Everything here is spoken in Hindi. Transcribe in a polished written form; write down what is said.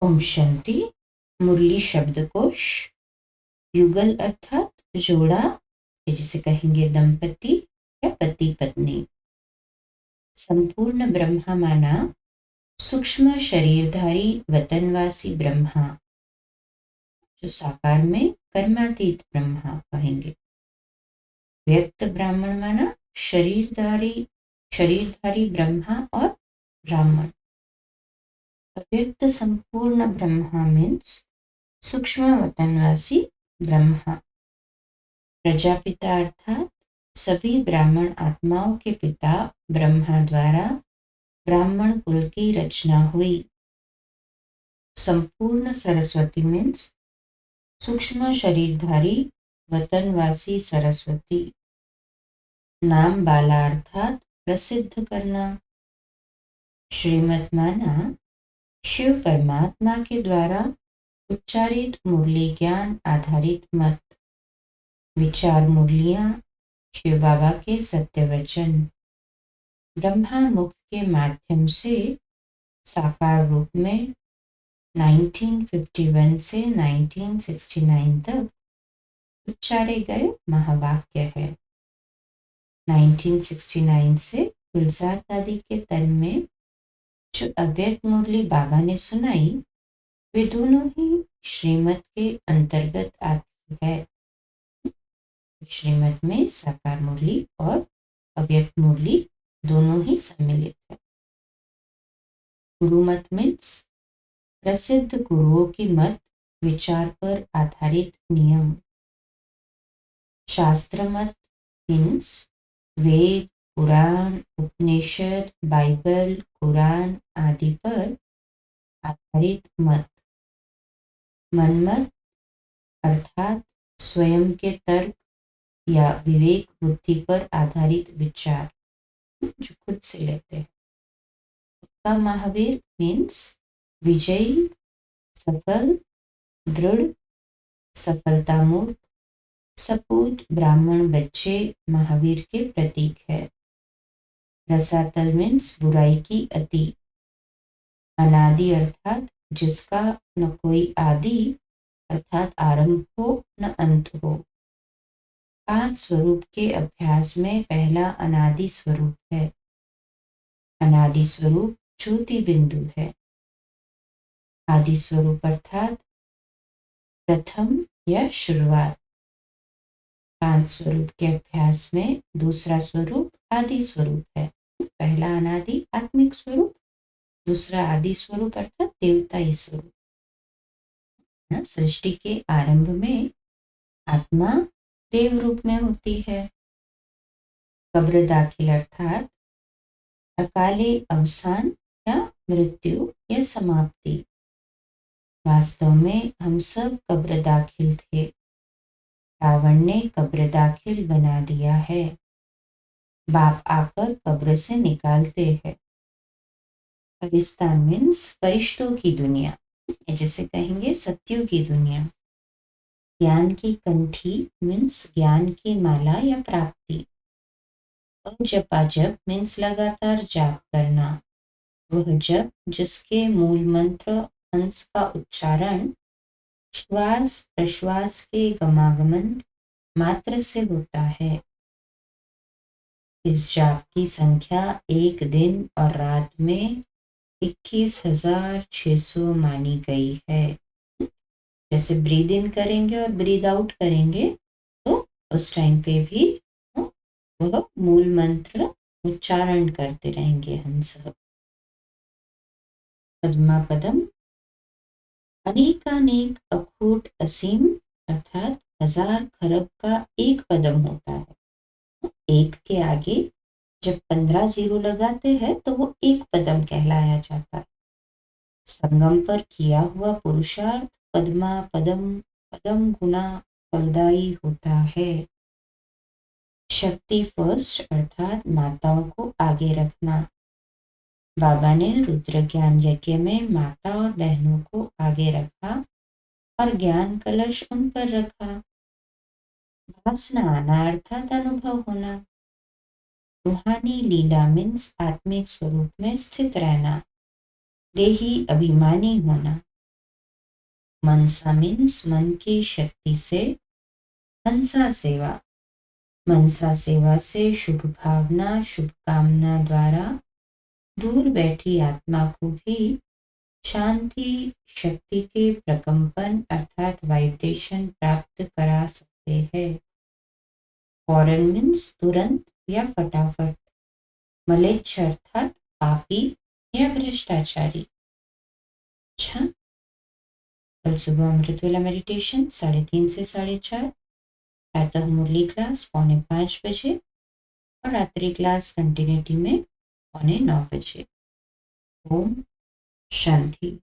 ओम शांति। मुरली शब्दकोश। युगल अर्थात जोड़ा, जिसे कहेंगे दंपति या पति पत्नी। संपूर्ण ब्रह्मा माना सूक्ष्म शरीरधारी वतनवासी ब्रह्मा, जो साकार में कर्मातीत ब्रह्मा कहेंगे। व्यक्त ब्राह्मण माना शरीरधारी ब्रह्मा और ब्राह्मण। अव्यक्त संपूर्ण ब्रह्मा मीन्स सूक्ष्म वतनवासी ब्रह्मा। प्रजापिता अर्थात सभी ब्राह्मण आत्माओं के पिता ब्रह्मा द्वारा ब्राह्मण कुल की रचना हुई। संपूर्ण सरस्वती मीन्स सूक्ष्म शरीरधारी वतनवासी सरस्वती। नाम बाला अर्थात प्रसिद्ध करना। श्रीमत माना शिव परमात्मा के द्वारा उच्चारित मुरली ज्ञान आधारित मत। विचार मुरलियां शिव बाबा के सत्य वचन। ब्रह्मा मुख के माध्यम से साकार रूप में 1951 से 1969 तक उच्चारे गए महावाक्य है। 1969 से गुलजार दादी के तन में जो अव्यक्त मुरली बाबा ने सुनाई, वे दोनों ही श्रीमत के अंतर्गत आती है। श्रीमत में साकार मुरली और अव्यक्त मुरली दोनों ही सम्मिलित है। गुरुमत मीन्स प्रसिद्ध गुरुओं की मत विचार पर आधारित नियम। शास्त्र मत मीन्स वेद, पुराण, उपनिषद, बाइबल, कुरान आदि पर आधारित मत। मनमत अर्थात स्वयं के तर्क या विवेक बुद्धि पर आधारित विचार, जो खुद से लेते हैं। पक्का महावीर मीन्स विजयी, सफल, दृढ़, सफलतामूर्ख, सपूत ब्राह्मण बच्चे महावीर के प्रतीक है। रसातल मीन्स बुराई की अति। अनादि अर्थात जिसका न कोई आदि अर्थात आरंभ हो न अंत हो। 5 स्वरूप के अभ्यास में पहला अनादि स्वरूप है। अनादि स्वरूप ज्योति बिंदु है। आदि स्वरूप अर्थात प्रथम या शुरुआत। 5 स्वरूप के अभ्यास में दूसरा स्वरूप आदि स्वरूप है। पहला अनादि आत्मिक स्वरूप, दूसरा आदि स्वरूप अर्थात देवताई स्वरूप। सृष्टि के आरंभ में आत्मा देव रूप में होती है। कब्र दाखिल अर्थात अकाले अवसान या मृत्यु या समाप्ति। वास्तव में हम सब कब्र दाखिल थे। रावण ने कब्र दाखिल बना दिया है। बाप आकर कब्र से निकालते हैं। फरिस्तान मीन्स फरिश्तों की दुनिया, जिसे कहेंगे सत्यों की दुनिया। ज्ञान की कंठी मीन्स ज्ञान की माला या प्राप्ति। जपा जप मीन्स लगातार जाप करना। वह जप जिसके मूल मंत्र हंस का उच्चारण श्वास प्रश्वास के गमागमन मात्र से होता है। इस जाप की संख्या एक दिन और रात में 21,600 मानी गई है। जैसे ब्रीद इन करेंगे और ब्रीद आउट करेंगे तो उस टाइम पे भी वह मूल मंत्र उच्चारण करते रहेंगे हंस। पद्मा पदम अनेकानेक अखूट असीम अर्थात 1000 खरब का एक पदम होता है। एक के आगे जब 15 जीरो लगाते हैं तो वो एक पदम कहलाया जाता है। संगम पर किया हुआ पुरुषार्थ पद्मा पदम पदम गुना फलदायी होता है। शक्ति फर्स्ट अर्थात माताओं को आगे रखना। बाबा ने रुद्र ज्ञान यज्ञ में माता और बहनों को आगे रखा और ज्ञान कलश उन पर रखा। वासना आना अर्थात अनुभव होना। रूहानी लीला मीन्स आत्मिक स्वरूप में स्थित रहना। देही अभिमानी होना। मनसा मीन्स मन की शक्ति से, मनसा सेवा, मनसा सेवा से शुभ भावना, शुभ कामना द्वारा दूर बैठी आत्मा को भी शांति शक्ति के प्रकंपन अर्थात वाइब्रेशन प्राप्त करा सकते हैं। फौरन मीन्स तुरंत या फटाफट। मलेच्छ अर्थात पापी या भ्रष्टाचारी। अच्छा, कल सुबह अमृतवेला मेडिटेशन 3:30 से 4:30, प्रातः मुरली क्लास 4:45 बजे और रात्रि क्लास कंटिन्यूटी में 8:45 बजे। ओम शांति।